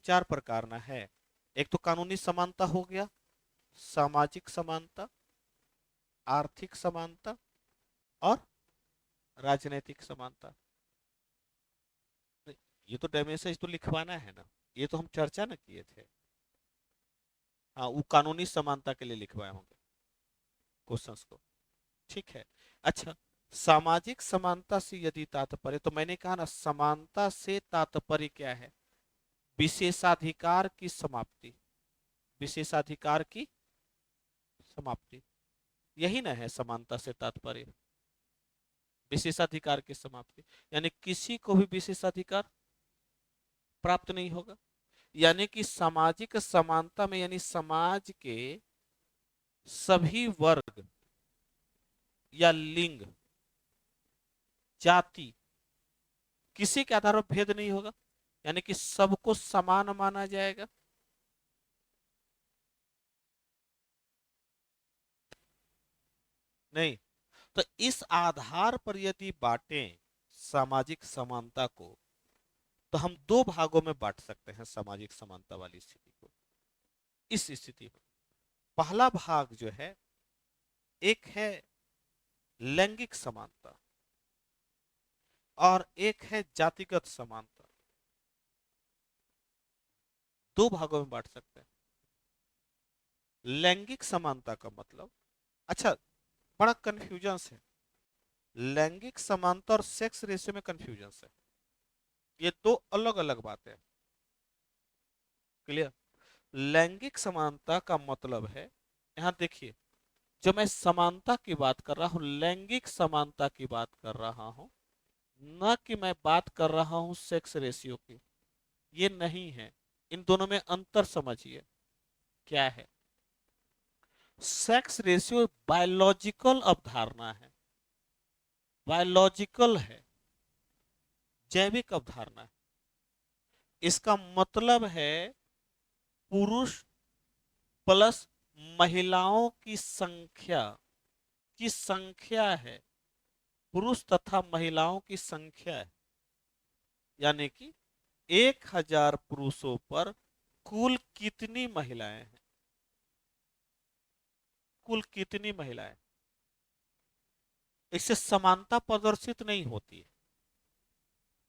चार प्रकार ना है। एक तो कानूनी समानता हो गया, सामाजिक समानता, आर्थिक समानता और राजनीतिक समानता। ये तो डेमेसेज तो लिखवाना है ना, ये तो हम चर्चा ना किए थे। हाँ, वो कानूनी समानता के लिए लिखवाए होंगे क्वेश्चंस को। ठीक है। अच्छा, सामाजिक समानता से यदि तात्पर्य, तो मैंने कहा ना समानता से तात्पर्य क्या है? विशेषाधिकार की समाप्ति। विशेषाधिकार की समाप्ति, यही ना है समानता से तात्पर्य। विशेषाधिकार की समाप्ति यानी किसी को भी विशेषाधिकार प्राप्त नहीं होगा। यानी कि सामाजिक समानता में यानी समाज के सभी वर्ग या लिंग, जाति, किसी के आधार पर भेद नहीं होगा, यानी कि सबको समान माना जाएगा। नहीं, तो इस आधार पर यदि बांटें सामाजिक समानता को, तो हम दो भागों में बांट सकते हैं सामाजिक समानता वाली स्थिति को। इस स्थिति में पहला भाग जो है, एक है लैंगिक समानता और एक है जातिगत समानता। दो भागों में बांट सकते हैं। लैंगिक समानता का मतलब, अच्छा, बड़ा कंफ्यूजन है। लैंगिक समानता और सेक्स रेशियो में कंफ्यूजन है। ये दो अलग अलग बातें हैं। क्लियर? लैंगिक समानता का मतलब है, यहां देखिए, जब मैं समानता की बात कर रहा हूं, लैंगिक समानता की बात कर रहा हूं, न कि मैं बात कर रहा हूं सेक्स रेशियो की। ये नहीं है। इन दोनों में अंतर समझिए क्या है। सेक्स रेशियो बायोलॉजिकल अवधारणा है, बायोलॉजिकल है, जैविक अवधारणा है। इसका मतलब है पुरुष प्लस महिलाओं की संख्या है, पुरुष तथा महिलाओं की संख्या है। यानी कि 1000 पुरुषों पर कुल कितनी महिलाएं हैं, कुल कितनी महिलाएं। इससे समानता प्रदर्शित नहीं होती है,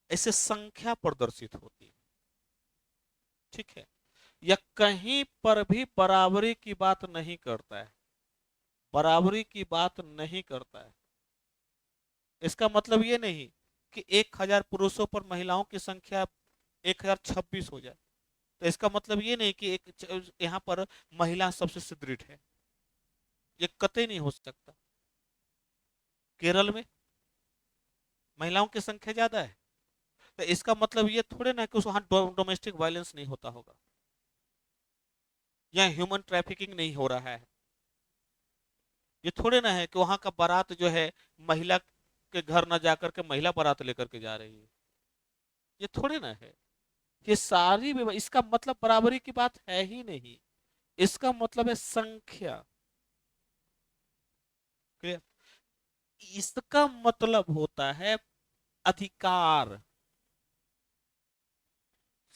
इससे संख्या प्रदर्शित होती है। ठीक है। यह कहीं पर भी बराबरी की बात नहीं करता है, बराबरी की बात नहीं करता है। इसका मतलब ये नहीं कि 1000 पुरुषों पर महिलाओं की संख्या 1026 हो जाए। तो इसका मतलब ये नहीं कि एक यहाँ पर महिला सबसे सुदृढ़ है, ये कतई नहीं हो सकता। केरल में महिलाओं की संख्या ज्यादा है, तो इसका मतलब ये थोड़े ना कि वहां डोमेस्टिक वायलेंस नहीं होता होगा या ह्यूमन ट्रैफिकिंग नहीं हो रहा है। ये थोड़े ना है कि वहां का बारात जो है महिला के घर न जाकर के महिला बारात लेकर के जा रही है। ये थोड़े ना है। ये सारी इसका मतलब बराबरी की बात है ही नहीं। इसका मतलब है संख्या। क्लियर? इसका मतलब होता है अधिकार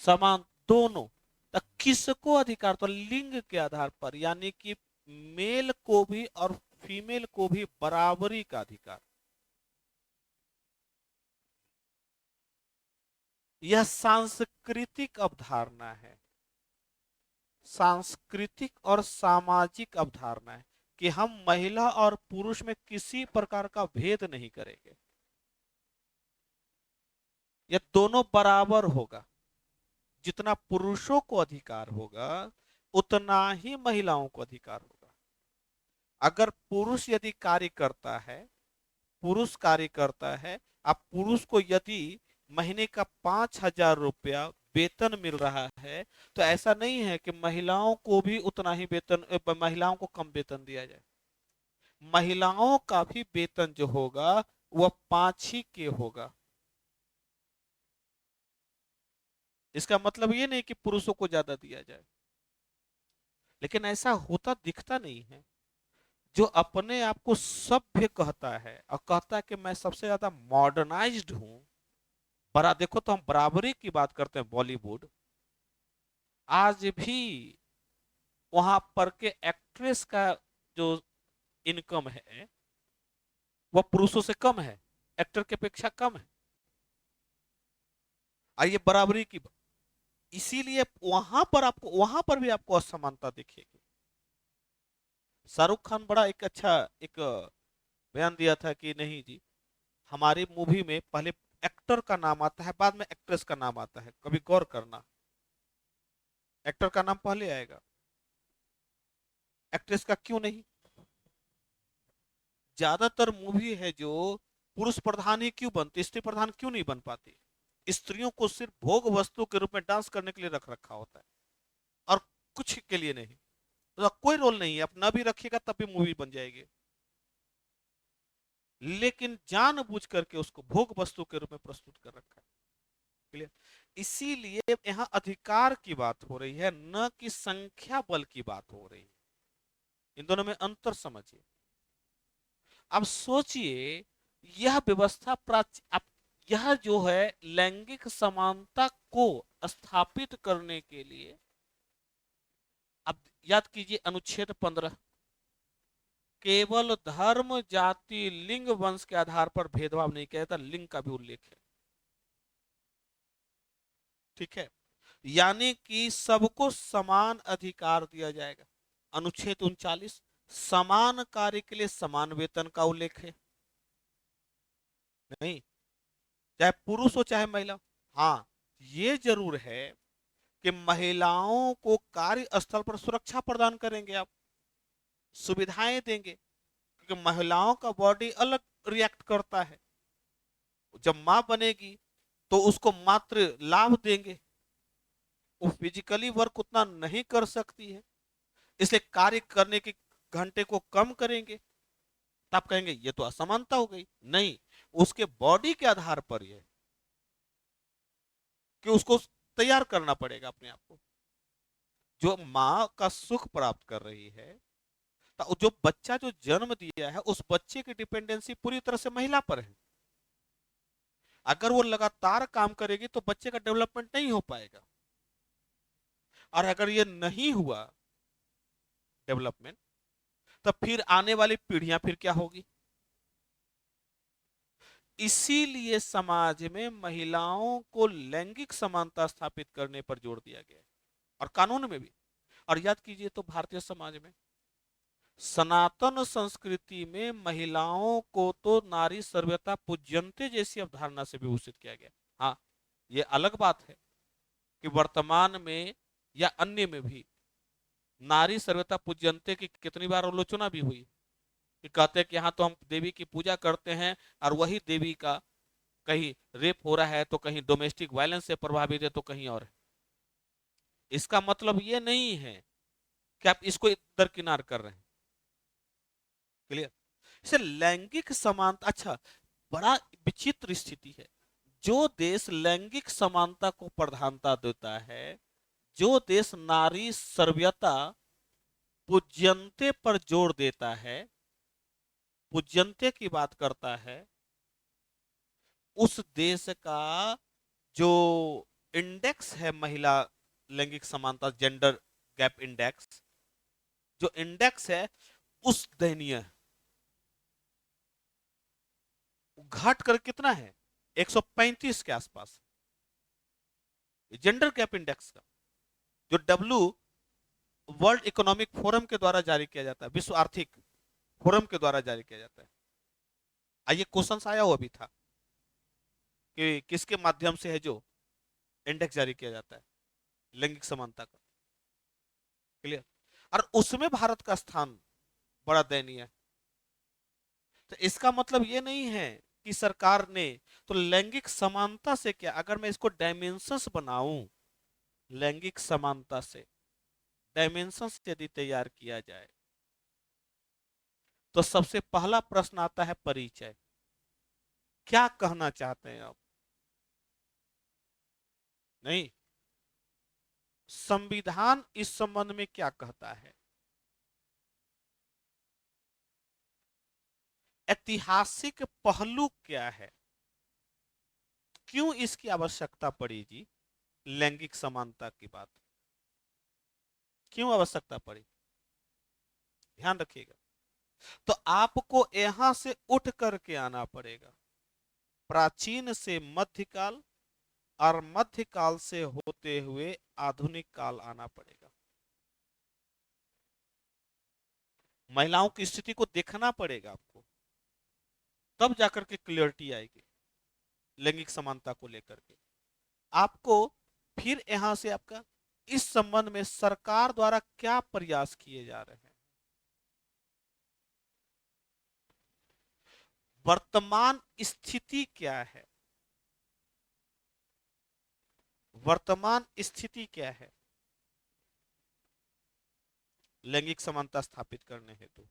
समान दोनों। तो किसको अधिकार? तो लिंग के आधार पर, यानी कि मेल को भी और फीमेल को भी बराबरी का अधिकार। यह सांस्कृतिक अवधारणा है, सांस्कृतिक और सामाजिक अवधारणा है कि हम महिला और पुरुष में किसी प्रकार का भेद नहीं करेंगे। यह दोनों बराबर होगा। जितना पुरुषों को अधिकार होगा उतना ही महिलाओं को अधिकार होगा। अगर पुरुष यदि कार्य करता है, पुरुष कार्य करता है, अब पुरुष को यदि महीने का 5000 रुपया वेतन मिल रहा है, तो ऐसा नहीं है कि महिलाओं को भी उतना ही वेतन, महिलाओं को कम वेतन दिया जाए। महिलाओं का भी वेतन जो होगा वह 5 ही के होगा। इसका मतलब ये नहीं कि पुरुषों को ज्यादा दिया जाए, लेकिन ऐसा होता दिखता नहीं है। जो अपने आप को सभ्य कहता है और कहता है कि मैं सबसे ज्यादा मॉडर्नाइज्ड हूं, बड़ा देखो, तो हम बराबरी की बात करते हैं बॉलीवुड, आज भी वहां पर के एक्ट्रेस का जो इनकम है वह पुरुषों से कम है, एक्टर की अपेक्षा कम है। आइए बराबरी की, इसीलिए वहां पर भी आपको असमानता दिखेगी। शाहरुख खान बड़ा एक अच्छा एक बयान दिया था कि नहीं जी, हमारी मूवी में पहले एक्टर का नाम आता है, बाद में एक्ट्रेस का नाम आता है, कभी गौर करना। एक्टर का नाम पहले आएगा, एक्ट्रेस का क्यों नहीं? ज्यादातर मूवी है जो पुरुष प्रधान ही क्यों बनती, स्त्री प्रधान क्यों नहीं बन पाती? स्त्रियों को सिर्फ भोग वस्तु के रूप में डांस करने के लिए रख रखा होता है, और कुछ के लिए नहीं। तो कोई रोल नहीं है, आप न भी रखिएगा तब भी मूवी बन जाएगी। लेकिन जानबूझ करके उसको भोग वस्तु के रूप में प्रस्तुत कर रखा है। क्लियर? इसीलिए यहाँ अधिकार की बात हो रही है, न कि संख्या बल की बात हो रही है। इन दोनों में अंतर समझिए। अब सोचिए, यह व्यवस्था अब यह जो है लैंगिक समानता को स्थापित करने के लिए, अब याद कीजिए अनुच्छेद 15, केवल धर्म जाति लिंग वंश के आधार पर भेदभाव नहीं किया जाता, लिंग का भी उल्लेख है। ठीक है, यानी कि सबको समान अधिकार दिया जाएगा। अनुच्छेद 39, समान कार्य के लिए समान वेतन का उल्लेख है। नहीं, चाहे पुरुष हो चाहे महिला। हाँ, ये जरूर है कि महिलाओं को कार्य स्थल पर सुरक्षा प्रदान करेंगे आप, सुविधाएं देंगे, क्योंकि महिलाओं का बॉडी अलग रिएक्ट करता है। जब मां बनेगी तो उसको मात्र लाभ देंगे, वो फिजिकली वर्क उतना नहीं कर सकती है, इसलिए कार्य करने के घंटे को कम करेंगे। तब कहेंगे ये तो असमानता हो गई। नहीं, उसके बॉडी के आधार पर यह कि उसको तैयार करना पड़ेगा अपने आप को। जो माँ का सुख प्राप्त कर रही है, तो जो बच्चा जो जन्म दिया है उस बच्चे की डिपेंडेंसी पूरी तरह से महिला पर है। अगर वो लगातार काम करेगी तो बच्चे का डेवलपमेंट नहीं हो पाएगा, और अगर ये नहीं हुआ डेवलपमेंट, तो फिर आने वाली पीढ़ियां फिर क्या होगी? इसीलिए समाज में महिलाओं को लैंगिक समानता स्थापित करने पर जोर दिया गया है, और कानून में भी। और याद कीजिए, तो भारतीय समाज में सनातन संस्कृति में महिलाओं को तो नारी सर्वथा पूज्यंते जैसी अवधारणा से विभूषित किया गया। हाँ, ये अलग बात है कि वर्तमान में या अन्य में भी नारी सर्वथा पूज्यंते की कितनी बार आलोचना भी हुई, कि कहते हैं कि यहाँ तो हम देवी की पूजा करते हैं, और वही देवी का कहीं रेप हो रहा है, तो कहीं डोमेस्टिक वायलेंस से प्रभावित है, तो कहीं और है। इसका मतलब ये नहीं है कि आप इसको दरकिनार कर रहे हैं। क्लियर? इसे लैंगिक समानता, अच्छा, बड़ा विचित्र स्थिति है। जो देश लैंगिक समानता को प्रधानता देता है, जो देश नारी सर्वयता पूज्यंते पर जोर देता है, पूज्यंते की बात करता है, उस देश का जो इंडेक्स है महिला लैंगिक समानता, जेंडर गैप इंडेक्स, जो इंडेक्स है उस दयनीय है। घट कर कितना है? 135 के आसपास, जेंडर गैप इंडेक्स का, जो डब्ल्यू वर्ल्ड इकोनॉमिक फोरम के द्वारा जारी किया जाता है, विश्व आर्थिक फोरम के द्वारा जारी किया जाता है। आइए क्वेश्चन आया हुआ भी था कि किसके माध्यम से है जो इंडेक्स जारी किया जाता है लैंगिक समानता का। क्लियर? और उसमें भारत का स्थान बड़ा दयनीय है। तो इसका मतलब ये नहीं है कि सरकार ने, तो लैंगिक समानता से क्या, अगर मैं इसको डायमेंशंस बनाऊं, लैंगिक समानता से डायमेंशंस यदि तैयार किया जाए, तो सबसे पहला प्रश्न आता है परिचय। क्या कहना चाहते हैं आप? नहीं, संविधान इस संबंध में क्या कहता है? ऐतिहासिक पहलू क्या है? क्यों इसकी आवश्यकता पड़ी जी लैंगिक समानता की बात? क्यों आवश्यकता पड़ी, ध्यान रखिएगा। तो आपको यहां से उठ करके आना पड़ेगा, प्राचीन से मध्यकाल और मध्यकाल से होते हुए आधुनिक काल आना पड़ेगा। महिलाओं की स्थिति को देखना पड़ेगा आपको, तब जाकर के क्लियरिटी आएगी लैंगिक समानता को लेकर के आपको। फिर यहां से आपका इस संबंध में सरकार द्वारा क्या प्रयास किए जा रहे हैं, वर्तमान स्थिति क्या है, वर्तमान स्थिति क्या है लैंगिक समानता स्थापित करने हेतु।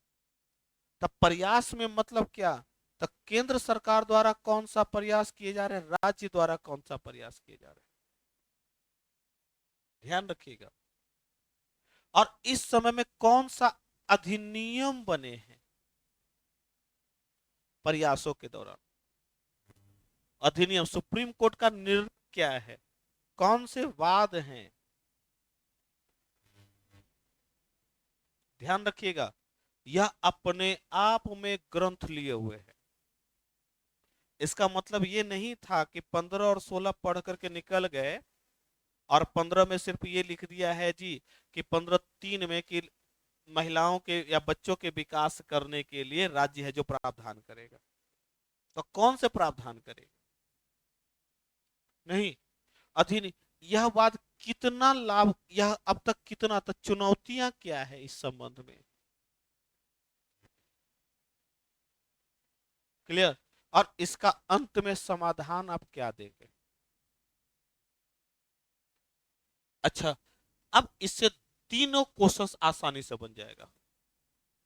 तब प्रयास में मतलब क्या, तो केंद्र सरकार द्वारा कौन सा प्रयास किए जा रहे हैं, राज्य द्वारा कौन सा प्रयास किए जा रहे हैं, ध्यान रखिएगा। और इस समय में कौन सा अधिनियम बने हैं प्रयासों के दौरान, अधिनियम, सुप्रीम कोर्ट का निर्णय क्या है, कौन से वाद हैं, ध्यान रखिएगा। यह अपने आप में ग्रंथ लिए हुए है। इसका मतलब ये नहीं था कि 15 और 16 पढ़ करके निकल गए और 15 में सिर्फ ये लिख दिया है जी कि 15(3) में कि महिलाओं के या बच्चों के विकास करने के लिए राज्य है जो प्रावधान करेगा। तो कौन से प्रावधान करेगा, नहीं, अधिन यह बात कितना लाभ, यह अब तक कितना, तो चुनौतियां क्या है इस संबंध में, क्लियर। और इसका अंत में समाधान आप क्या देंगे। अच्छा, अब इससे तीनों क्वेश्चंस आसानी से बन जाएगा,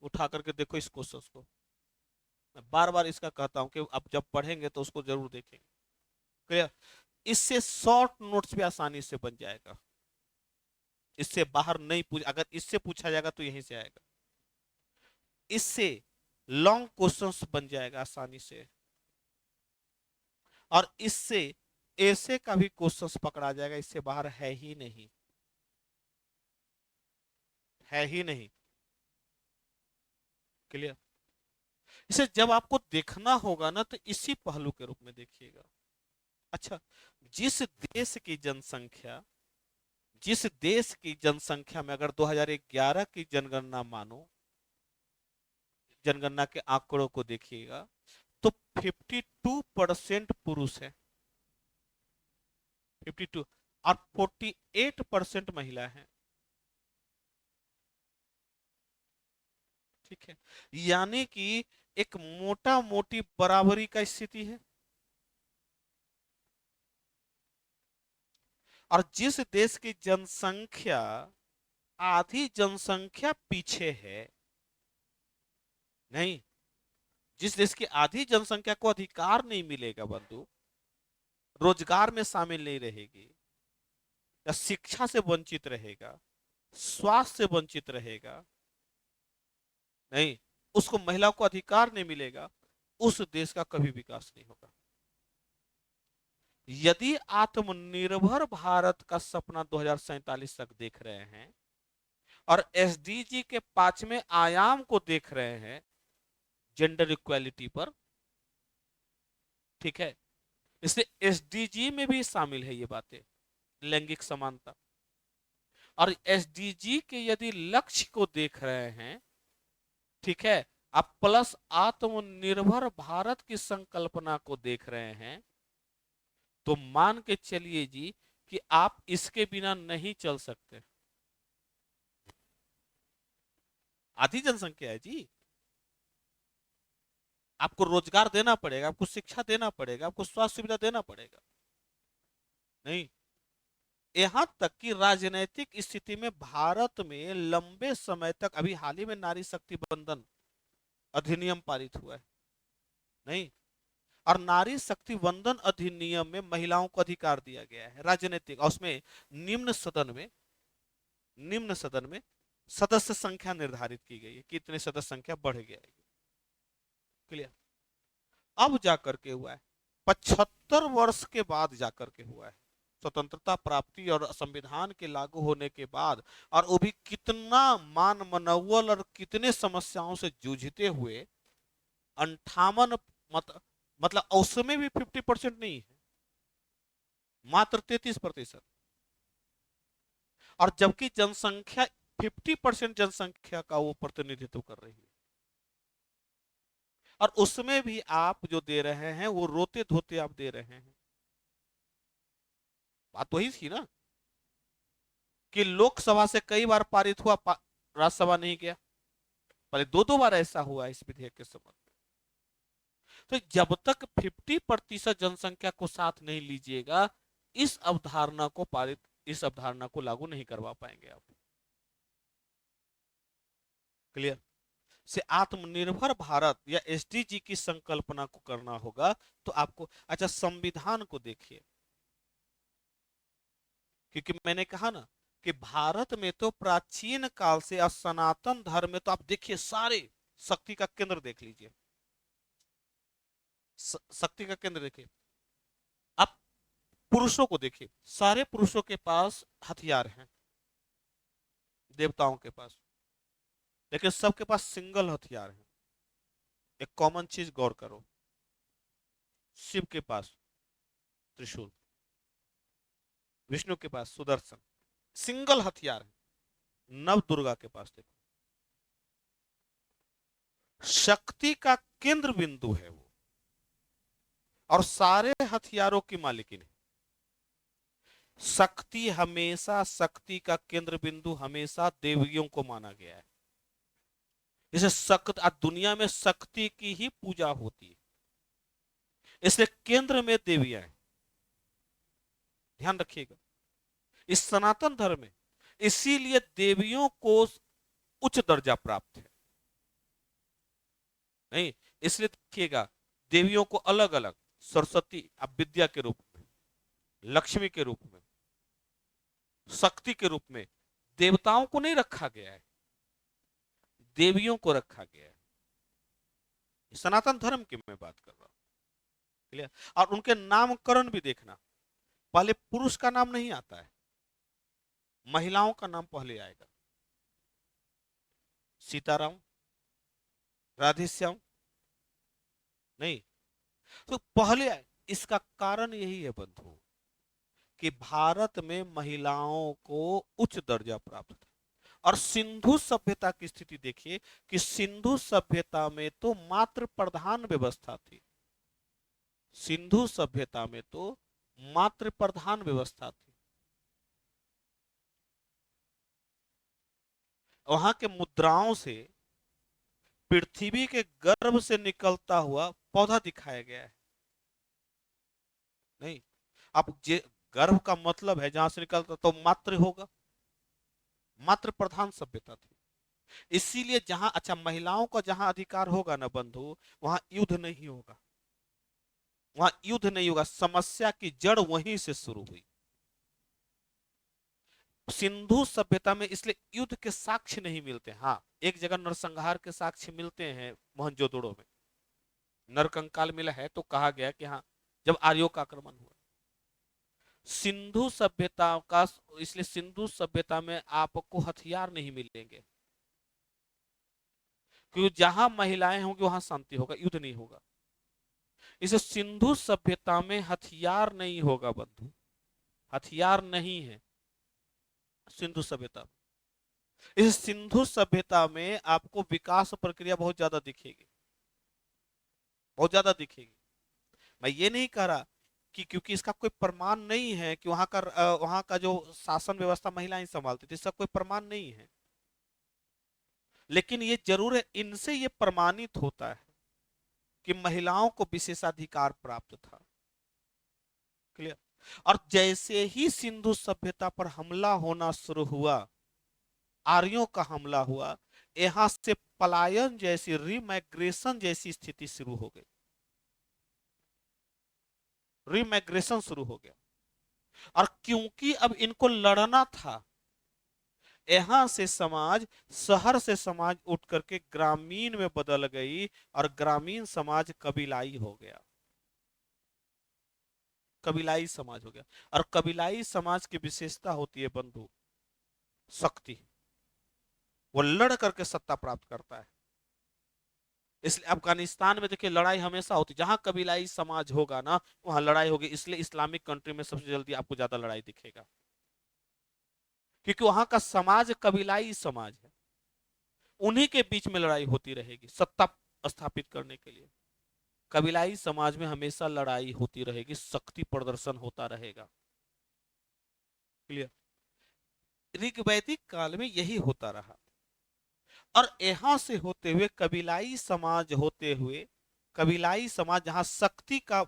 उठा करके देखो इस क्वेश्चंस को। मैं बार बार इसका कहता हूं कि आप जब पढ़ेंगे तो उसको जरूर देखेंगे, क्लियर। इससे शॉर्ट नोट्स भी आसानी से बन जाएगा, इससे बाहर नहीं पूछ, अगर इससे पूछा जाएगा तो यहीं से आएगा, इससे लॉन्ग क्वेश्चंस बन जाएगा आसानी से, और इससे ऐसे का भी क्वेश्चंस पकड़ा जाएगा, इससे बाहर है ही नहीं, है ही नहीं, क्लियर। इसे जब आपको देखना होगा ना तो इसी पहलू के रूप में देखिएगा। अच्छा, जिस देश की जनसंख्या, जिस देश की जनसंख्या में अगर 2011 की जनगणना मानो, जनगणना के आंकड़ों को देखिएगा तो 52% पुरुष है, 52, और 48% महिला है, ठीक है। यानी कि एक मोटा मोटी बराबरी का स्थिति है। और जिस देश की जनसंख्या, आधी जनसंख्या पीछे है, नहीं, जिस देश की आधी जनसंख्या को अधिकार नहीं मिलेगा बंधु, रोजगार में शामिल नहीं रहेगी, या शिक्षा से वंचित रहेगा, स्वास्थ्य से वंचित रहेगा, नहीं, उसको महिला को अधिकार नहीं मिलेगा, उस देश का कभी विकास नहीं होगा। यदि आत्मनिर्भर भारत का सपना 2047 तक देख रहे हैं और एसडीजी के 5वें आयाम को देख रहे हैं जेंडर इक्वालिटी पर, ठीक है, इसलिए एसडीजी में भी शामिल है ये बातें, लैंगिक समानता। और एसडीजी के यदि लक्ष्य को देख रहे हैं, ठीक है, आप प्लस आत्मनिर्भर भारत की संकल्पना को देख रहे हैं, तो मान के चलिए जी कि आप इसके बिना नहीं चल सकते। आधी जनसंख्या है जी, आपको रोजगार देना पड़ेगा, आपको शिक्षा देना पड़ेगा, आपको स्वास्थ्य सुविधा देना पड़ेगा, नहीं, यहां तक कि राजनीतिक स्थिति में भारत में लंबे समय तक, अभी हाल ही में नारी शक्ति बंधन अधिनियम पारित हुआ है, नहीं, और नारी शक्ति वंदन अधिनियम में महिलाओं को अधिकार दिया गया है राजनीतिक, और उसमें निम्न सदन में, निम्न सदन में सदस्य संख्या निर्धारित की गई है कि इतने सदस्य संख्या बढ़ गया है, क्लियर। अब जाकर के हुआ है, 75 वर्ष के बाद जाकर के हुआ है, स्वतंत्रता प्राप्ति और संविधान के लागू होने के बाद, और वो भी कितना मान मनौवल और कितने समस्याओं से जूझते हुए, 58 मत, मतलब उसमें भी 50% नहीं है, मात्र 33%। और जबकि जनसंख्या 50% जनसंख्या का वो प्रतिनिधित्व कर रही है, और उसमें भी आप जो दे रहे हैं वो रोते धोते आप दे रहे हैं। बात वही थी ना कि लोकसभा से कई बार पारित हुआ, राज्यसभा नहीं गया, पहले दो दो बार ऐसा हुआ इस विधेयक के संबंध में। तो जब तक 50% जनसंख्या को साथ नहीं लीजिएगा, इस अवधारणा को पारित, इस अवधारणा को लागू नहीं करवा पाएंगे आप। क्लियर? से आत्मनिर्भर भारत या एसडीजी की संकल्पना को करना होगा तो आपको, अच्छा संविधान को देखिए, क्योंकि मैंने कहा ना कि भारत में तो प्राचीन काल से और सनातन धर्म में तो आप देखिए सारे शक्ति का केंद्र देख लीजिए, शक्ति का केंद्र देखिए। आप पुरुषों को देखिए, सारे पुरुषों के पास हथियार हैं, देवताओं के पास, लेकिन सबके पास सिंगल हथियार है। एक कॉमन चीज गौर करो, शिव के पास त्रिशूल, विष्णु के पास सुदर्शन, सिंगल हथियार है। नव दुर्गा के पास देखो, शक्ति का केंद्र बिंदु है वो, और सारे हथियारों की मालिकिन है। शक्ति हमेशा, शक्ति का केंद्र बिंदु हमेशा देवियों को माना गया है। इसे शक्ति, दुनिया में शक्ति की ही पूजा होती है, इसलिए केंद्र में देवियां हैं। ध्यान रखिएगा, इस सनातन धर्म में इसीलिए देवियों को उच्च दर्जा प्राप्त है। नहीं, इसलिए देखिएगा देवियों को अलग अलग, सरस्वती अब विद्या के रूप में, लक्ष्मी के रूप में, शक्ति के रूप में, देवताओं को नहीं रखा गया है, देवियों को रखा गया है। सनातन धर्म की मैं बात कर रहा हूं। क्लियर? और उनके नामकरण भी देखना, पहले पुरुष का नाम नहीं आता है, महिलाओं का नाम पहले आएगा। सीताराम, राधेश्याम, नहीं, तो पहले आए। इसका कारण यही है बंधु कि भारत में महिलाओं को उच्च दर्जा प्राप्त था। और सिंधु सभ्यता की स्थिति देखिए कि सिंधु सभ्यता में तो मात्र प्रधान व्यवस्था थी, सिंधु सभ्यता में तो मात्र प्रधान व्यवस्था थी। वहां के मुद्राओं से पृथ्वी के गर्भ से निकलता हुआ पौधा दिखाया गया है। नहीं, अब गर्भ का मतलब है जहां से निकलता तो मात्र होगा, मात्र प्रधान सभ्यता थी। इसीलिए जहां, अच्छा महिलाओं का जहां अधिकार होगा ना बंधु, वहां युद्ध नहीं होगा, वहां युद्ध नहीं होगा। समस्या की जड़ वहीं से शुरू हुई, सिंधु सभ्यता में। इसलिए युद्ध के साक्ष्य नहीं मिलते। हाँ, एक जगह नरसंहार के साक्ष्य मिलते हैं, मोहनजोदड़ो में नरकंकाल मिला है, तो कहा गया कि हाँ, जब आर्यों का आक्रमण हुआ। सिंधु सभ्यता का, इसलिए सिंधु सभ्यता में आपको हथियार नहीं मिलेंगे, क्योंकि जहां महिलाएं होंगी वहां शांति होगा, युद्ध नहीं होगा। इसे सिंधु सभ्यता में हथियार नहीं होगा बंधु, हथियार नहीं है सिंधु सभ्यता। इस सिंधु सभ्यता में आपको विकास प्रक्रिया बहुत ज्यादा दिखेगी, बहुत ज्यादा दिखेगी। मैं ये नहीं कह रहा कि क्योंकि इसका कोई प्रमाण नहीं है कि वहां का जो शासन व्यवस्था महिलाएं संभालती थी, इसका कोई प्रमाण नहीं है, लेकिन ये जरूर है, इनसे ये प्रमाणित होता है कि महिलाओं को विशेषाधिकार प्राप्त था। क्लियर? और जैसे ही सिंधु सभ्यता पर हमला होना शुरू हुआ, आर्यों का हमला हुआ, यहां से पलायन जैसी, रीमाइग्रेशन जैसी स्थिति शुरू हो गई, रीमाइग्रेशन शुरू हो गया। और क्योंकि अब इनको लड़ना था, यहां से समाज, शहर से समाज उठ करके ग्रामीण में बदल गई, और ग्रामीण समाज कबीलाई हो गया। कबीलाई समाज हो गया। और कबीलाई समाज की विशेषता होती है बंधु, शक्ति। वो लड़ करके सत्ता प्राप्त करता है। इसलिए अफगानिस्तान में देखिए लड़ाई हमेशा होती, जहां कबीलाई समाज होगा ना वहां लड़ाई होगी। इसलिए इस्लामिक कंट्री में सबसे जल्दी आपको ज्यादा लड़ाई दिखेगा, क्योंकि वहां का समाज कबीलाई समाज है। उन्हीं के बीच में लड़ाई होती रहेगी सत्ता स्थापित करने के लिए। कबीलाई समाज में हमेशा लड़ाई होती रहेगी, शक्ति प्रदर्शन होता रहेगा। क्लियर। ऋग्वैदिक काल में यही होता रहा। और यहां से होते हुए कबीलाई समाज होते हुए, कबीलाई समाज जहां शक्ति का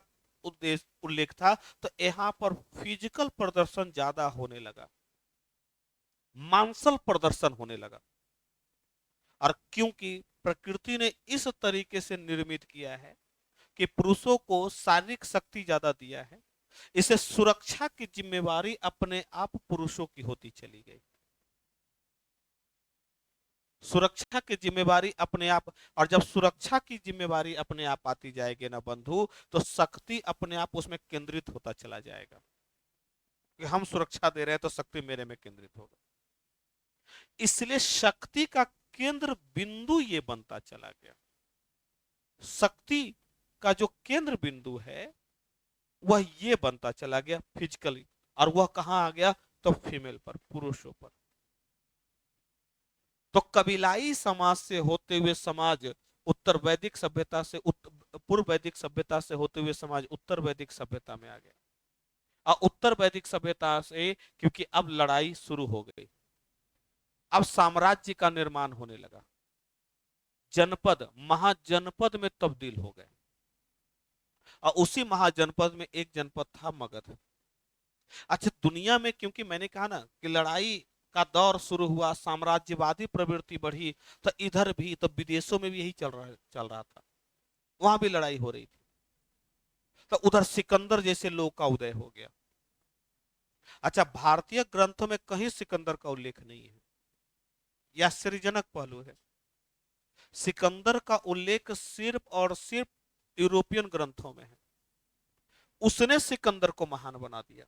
उद्देश्य उल्लेख था, तो यहां पर फिजिकल प्रदर्शन ज्यादा होने लगा, मांसल प्रदर्शन होने लगा। और क्योंकि प्रकृति ने इस तरीके से निर्मित किया है कि पुरुषों को शारीरिक शक्ति ज्यादा दिया है, इसे सुरक्षा की जिम्मेवारी अपने आप पुरुषों की होती चली गई। सुरक्षा की जिम्मेवारी अपने आप। और जब सुरक्षा की जिम्मेवारी अपने आप आती जाएगी ना बंधु, तो शक्ति अपने आप उसमें केंद्रित होता चला जाएगा कि हम सुरक्षा दे रहे हैं तो शक्ति मेरे में केंद्रित होगा। इसलिए शक्ति का केंद्र बिंदु ये बनता चला गया। शक्ति का जो केंद्र बिंदु है वह ये बनता चला गया फिजिकली। और वह कहां आ गया? तो फीमेल पर, पुरुषों पर। तो कबीलाई समाज से होते हुए समाज उत्तर वैदिक सभ्यता से, पूर्व वैदिक सभ्यता से होते हुए समाज उत्तर वैदिक सभ्यता में आ गया। और उत्तर वैदिक सभ्यता से क्योंकि अब लड़ाई शुरू हो गई, अब साम्राज्य का निर्माण होने लगा, जनपद महाजनपद में तब्दील हो गए। और उसी महाजनपद में एक जनपद था मगध। अच्छा, दुनिया में क्योंकि मैंने कहा ना कि लड़ाई का दौर शुरू हुआ, साम्राज्यवादी प्रवृत्ति बढ़ी, तो इधर भी, तो विदेशों में भी यही चल रहा था। वहां भी लड़ाई हो रही थी। तो उधर सिकंदर जैसे लोग का उदय हो गया। अच्छा, भारतीय ग्रंथों में कहीं सिकंदर का उल्लेख नहीं है, यह आश्चर्यजनक पहलू है। सिकंदर का उल्लेख सिर्फ और सिर्फ यूरोपियन ग्रंथों में है। उसने सिकंदर को महान बना दिया।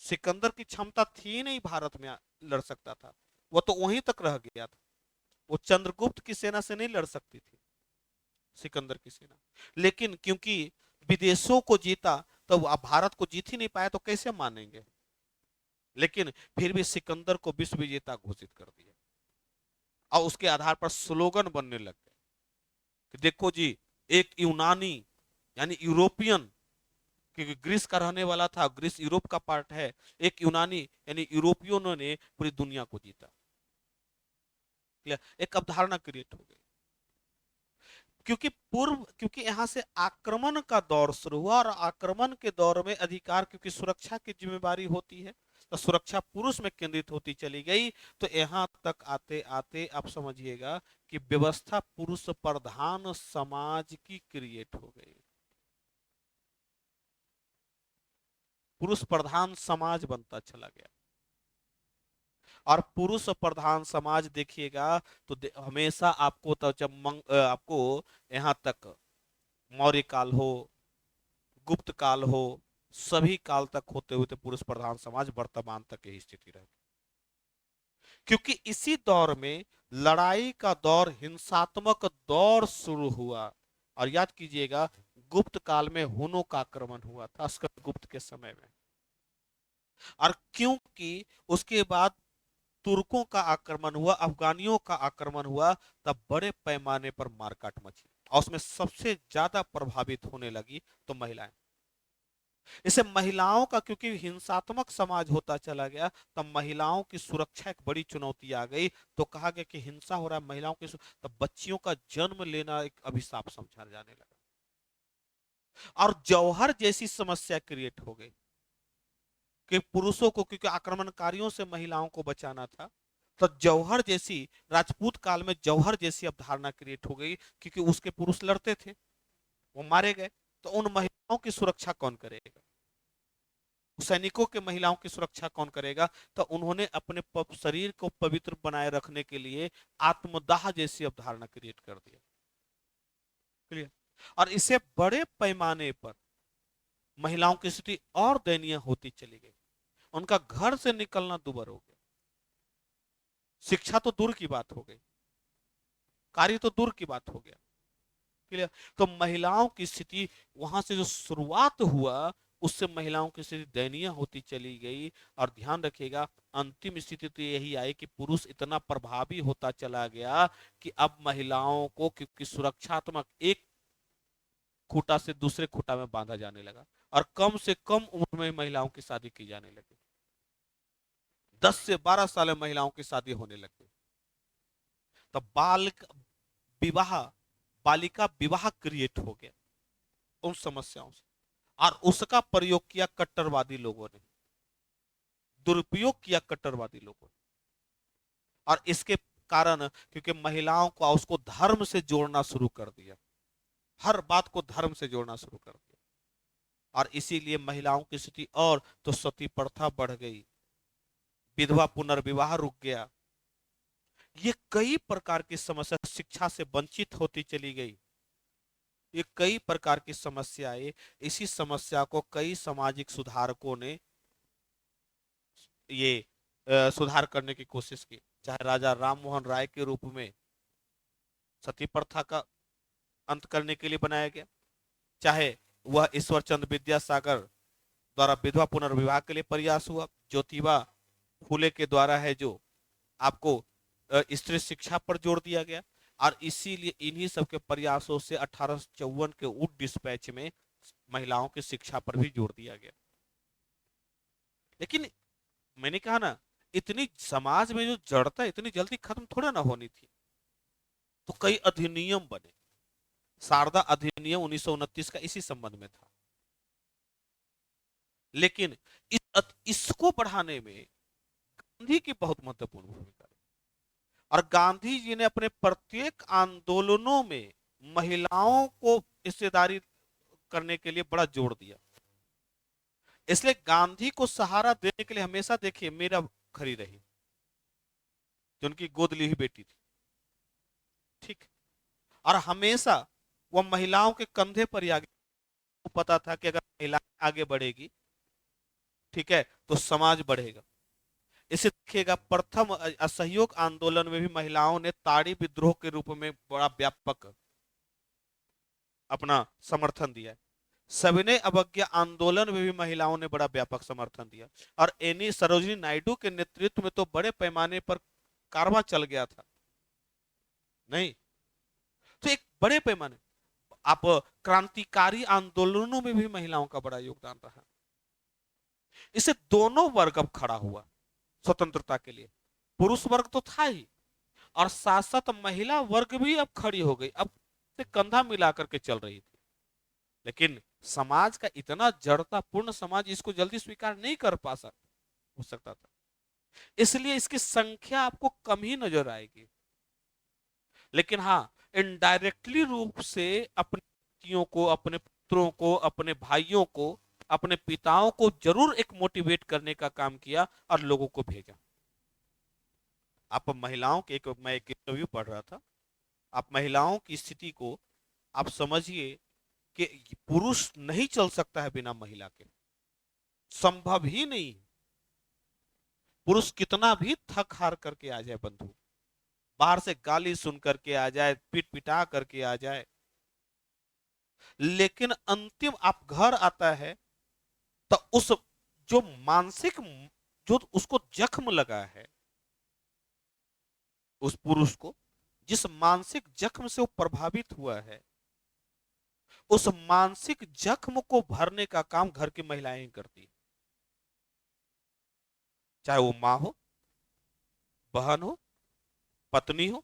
सिकंदर की क्षमता थी नहीं भारत में लड़ सकता था, वो तो वहीं तक रह गया था। वो चंद्रगुप्त की सेना से नहीं लड़ सकती थी सिकंदर की सेना। लेकिन क्योंकि विदेशों को जीता, तो अब भारत को जीत ही नहीं पाया, तो कैसे मानेंगे। लेकिन फिर भी सिकंदर को विश्व विजेता घोषित कर दिया। और उसके आधार पर स्लोगन बनने लग गए कि देखो जी, एक यूनानी यानी यूरोपियन, क्योंकि ग्रीस का रहने वाला था, ग्रीस यूरोप का पार्ट है, एक यूनानी यानी यूरोपियनों ने पूरी दुनिया को जीता। एक अवधारणा क्रिएट हो गई। क्योंकि यहां से आक्रमण का दौर शुरू हुआ, और आक्रमण के दौर में अधिकार, क्योंकि सुरक्षा की जिम्मेवारी होती है, तो सुरक्षा पुरुष में केंद्रित होती चली गई। तो यहां तक आते आते आप समझिएगा कि व्यवस्था पुरुष प्रधान समाज की क्रिएट हो गई। पुरुष प्रधान समाज बनता चला गया। और पुरुष प्रधान समाज देखिएगा तो हमेशा आपको, तो जब आपको यहां तक मौर्य काल हो, गुप्त काल हो, सभी काल तक होते हुए पुरुष प्रधान समाज वर्तमान तक यही स्थिति रही। क्योंकि इसी दौर में लड़ाई का दौर, हिंसात्मक दौर शुरू हुआ। और याद कीजिएगा, गुप्त काल में हुनों का आक्रमण हुआ था, गुप्त के समय में। और क्योंकि उसके बाद तुर्कों का आक्रमण हुआ, अफगानियों का आक्रमण हुआ, तब बड़े पैमाने पर मारकाट मची। और उसमें सबसे ज्यादा प्रभावित होने लगी तो महिलाएं। इसे महिलाओं का, क्योंकि हिंसात्मक समाज होता चला गया, तब महिलाओं की सुरक्षा एक बड़ी चुनौती आ गई। तो कहा गया कि हिंसा हो रहा है, महिलाओं की, तब बच्चियों का जन्म लेना एक अभिशाप समझा जाने लगा। और जौहर जैसी समस्या क्रिएट हो गई कि पुरुषों को, क्योंकि आक्रमणकारियों से महिलाओं को बचाना था, तो जौहर जैसी, राजपूत काल में जौहर जैसी अवधारणा क्रिएट हो गई। क्योंकि उसके पुरुष लड़ते थे, वो मारे गए, तो उन महिलाओं की सुरक्षा कौन करेगा? सैनिकों के महिलाओं की सुरक्षा कौन करेगा? तो उन्होंने अपने शरीर को पवित्र बनाए रखने के लिए आत्मदाह जैसी अवधारणा क्रिएट कर दिया। क्लियर। और इसे बड़े पैमाने पर महिलाओं की स्थिति और दयनीय होती चली गई। उनका घर से निकलना दूभर हो गया। शिक्षा तो दूर की बात हो गई, कार्य तो दूर की बात हो गया। क्लियर। तो महिलाओं की स्थिति वहां से जो शुरुआत हुआ, उससे महिलाओं की स्थिति दयनीय होती चली गई। और ध्यान रखिएगा, अंतिम स्थिति तो यही आई कि पुरुष इतना प्रभावी होता चला गया कि अब महिलाओं को, क्योंकि सुरक्षात्मक, एक खूंटा से दूसरे खूंटा में बांधा जाने लगा और कम से कम उम्र में महिलाओं की शादी की जाने लगी। 10 से 12 साल में महिलाओं की शादी होने लगी। तो बाल विवाह, बालिका विवाह क्रिएट हो गया उन समस्याओं से। और उसका प्रयोग किया कट्टरवादी लोगों ने, दुरुपयोग किया कट्टरवादी लोगों ने। और इसके कारण, क्योंकि महिलाओं को उसको धर्म से जोड़ना शुरू कर दिया, हर बात को धर्म से जोड़ना शुरू कर दिया। और इसीलिए महिलाओं की स्थिति, और तो सती प्रथा बढ़ गई, विधवा पुनर्विवाह रुक गया, ये कई प्रकार की समस्या, शिक्षा से वंचित होती चली गई, ये कई प्रकार की समस्याएं। इसी समस्या को कई सामाजिक सुधारकों ने ये सुधार करने की कोशिश की। चाहे राजा राम मोहन राय के रूप में सती प्रथा का अंत करने के लिए बनाया गया, चाहे वह ईश्वर चंद्र विद्यासागर द्वारा विधवा पुनर्विवाह के लिए प्रयास हुआ, ज्योतिबा फूले के द्वारा है जो आपको स्त्री शिक्षा पर जोर दिया गया। और इसीलिए इन्हीं सब के प्रयासों से 1854 के वुड डिस्पैच में महिलाओं की शिक्षा पर भी जोर दिया गया। लेकिन मैंने कहा ना, इतनी समाज में जो जड़ता इतनी जल्दी खत्म थोड़ा ना होनी थी। तो कई अधिनियम बने। शारदा अधिनियम 1929 का इसी संबंध में था। लेकिन इसको बढ़ाने में गांधी की बहुत महत्वपूर्ण भूमिका रही। और गांधी जी ने अपने प्रत्येक आंदोलनों में महिलाओं को हिस्सेदारी करने के लिए बड़ा जोर दिया। इसलिए गांधी को सहारा देने के लिए हमेशा देखिए मीरा खड़ी रही, जो उनकी गोद ली हुई बेटी थी। ठीक। और हमेशा वह महिलाओं के कंधे पर ही आगे, पता था कि अगर महिलाएं आगे बढ़ेगी, ठीक है, तो समाज बढ़ेगा। इसे देखिएगा, प्रथम असहयोग आंदोलन में भी महिलाओं ने ताड़ी विद्रोह के रूप में बड़ा व्यापक अपना समर्थन दिया। सविनय अवज्ञा आंदोलन में भी महिलाओं ने बड़ा व्यापक समर्थन दिया। और एनी सरोजिनी नायडू के नेतृत्व में तो बड़े पैमाने पर कारवां चल गया था। नहीं तो एक बड़े पैमाने, आप क्रांतिकारी आंदोलनों में भी महिलाओं का बड़ा योगदान रहा। इसे दोनों वर्ग अब खड़ा हुआ स्वतंत्रता के लिए। पुरुष वर्ग तो था ही, और साथ साथ महिला वर्ग भी अब खड़ी हो गई, अब से कंधा मिला करके चल रही थी। लेकिन समाज का इतना जड़तापूर्ण समाज इसको जल्दी स्वीकार नहीं कर हो सकता था। इसलिए इसकी संख्या आपको कम ही नजर आएगी। लेकिन हाँ, इनडायरेक्टली रूप से अपने बेटियों को, अपने पुत्रों को, अपने भाइयों को, अपने पिताओं को जरूर एक मोटिवेट करने का काम किया और लोगों को भेजा। आप महिलाओं के, मैं एक इंटरव्यू पढ़ रहा था, आप महिलाओं की स्थिति को आप समझिए कि पुरुष नहीं चल सकता है बिना महिला के, संभव ही नहीं। पुरुष कितना भी थक हार करके आ जाए बंधु, बाहर से गाली सुन करके आ जाए, पीट पिटा करके आ जाए, लेकिन अंतिम आप घर आता है तो उस जो मानसिक, जो उसको जख्म लगा है, उस पुरुष को जिस मानसिक जख्म से वो प्रभावित हुआ है, उस मानसिक जख्म को भरने का काम घर की महिलाएं करती, चाहे वो माँ हो, बहन हो, पत्नी हो।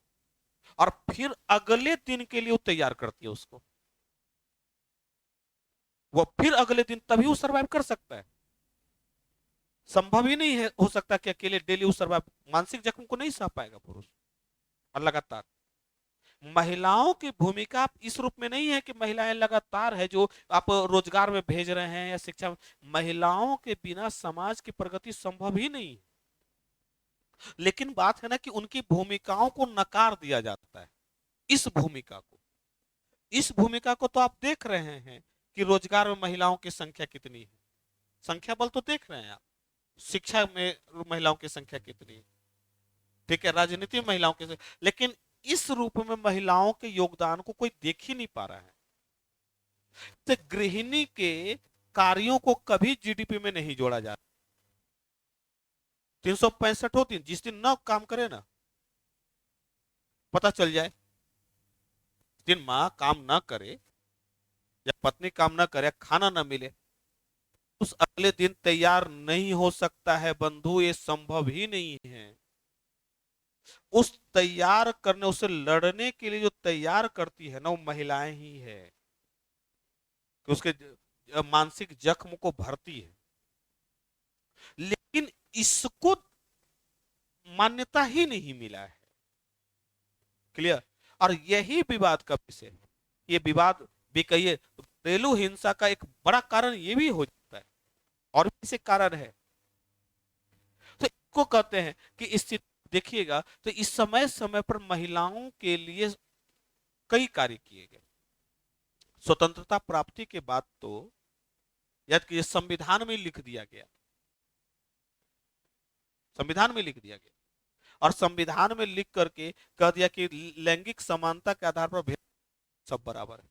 और फिर अगले दिन के लिए वो तैयार करती है उसको। वो फिर अगले दिन तभी वो सरवाइव कर सकता है। संभव ही नहीं है, हो सकता कि अकेले डेली वो सरवाइव, मानसिक जख्म को नहीं सह पाएगा पुरुष। और लगातार महिलाओं की भूमिका इस रूप में नहीं है कि महिलाएं लगातार है जो आप रोजगार में भेज रहे हैं या शिक्षा में। महिलाओं के बिना समाज की प्रगति संभव ही नहीं। लेकिन बात है ना कि उनकी भूमिकाओं को नकार दिया जाता है। इस भूमिका को तो आप देख रहे हैं कि रोजगार में महिलाओं की संख्या कितनी है? संख्या बल तो देख रहे हैं आप। शिक्षा में महिलाओं की संख्या कितनी है? ठीक है, राजनीति में महिलाओं की लेकिन इस रूप में महिलाओं के योगदान को कोई देख ही नहीं पा रहा है। तो गृहिणी के कार्यों को कभी जीडीपी में नहीं जोड़ा जा रहा। 365 हो दिन, जिस दिन ना काम करे ना, पता चल जाए, जिस दिन माँ काम ना करे या पत्नी काम ना करे, खाना ना मिले, उस अगले दिन तैयार नहीं हो सकता है बंधु, ये संभव ही नहीं है। उस तैयार करने, उसे लड़ने के लिए जो तैयार करती है ना, वो महिलाएं ही है, कि उसके मानसिक जख्म को भरती है। लेकिन इसको मान्यता ही नहीं मिला है। क्लियर? और यही विवाद का विषय है। ये विवाद भी कहिए, घरेलू हिंसा का एक बड़ा कारण ये भी हो जाता है, और भी से कारण है। तो इसको कहते हैं कि स्थिति देखिएगा, तो इस समय समय पर महिलाओं के लिए कई कार्य किए गए। स्वतंत्रता प्राप्ति के बाद तो याद कीजिए, संविधान में लिख दिया गया, संविधान में लिख दिया गया, और संविधान में लिख करके कह दिया कि लैंगिक समानता के आधार पर भेद सब बराबर है।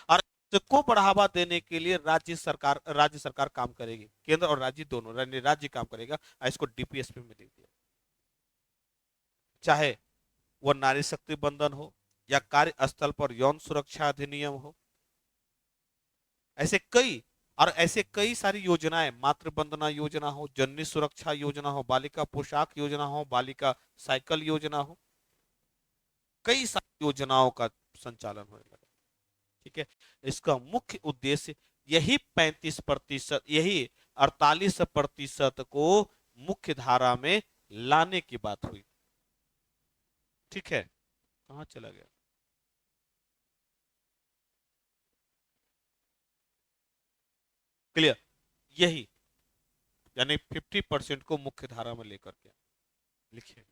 और इसको बढ़ावा देने के लिए राज्य सरकार काम करेगी, केंद्र और राज्य दोनों, राज्य काम करेगा, और इसको डीपीएसपी में लिख दिया। चाहे वह नारी शक्ति बंधन हो, या कार्यस्थल पर यौन सुरक्षा अधिनियम हो, ऐसे कई सारी योजनाएं, मातृ वंदना योजना हो, जननी सुरक्षा योजना हो, बालिका पोशाक योजना हो, बालिका साइकिल योजना हो, कई सारी योजनाओं का संचालन होने लगा। ठीक है, इसका मुख्य उद्देश्य यही 35%, यही 48% को मुख्य धारा में लाने की बात हुई। ठीक है, कहां चला गया? क्लियर? यही, यानी 50% को मुख्य धारा में लेकर के लिखिए।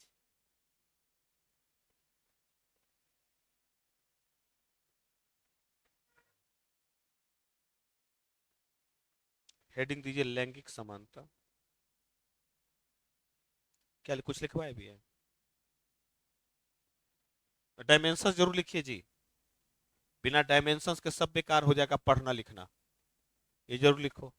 हेडिंग दीजिए लैंगिक समानता। क्या कुछ लिखवाए भी है? डायमेंशन जरूर लिखिए जी, बिना डायमेंशन के सब बेकार हो जाएगा पढ़ना लिखना, ये जरूर लिखो।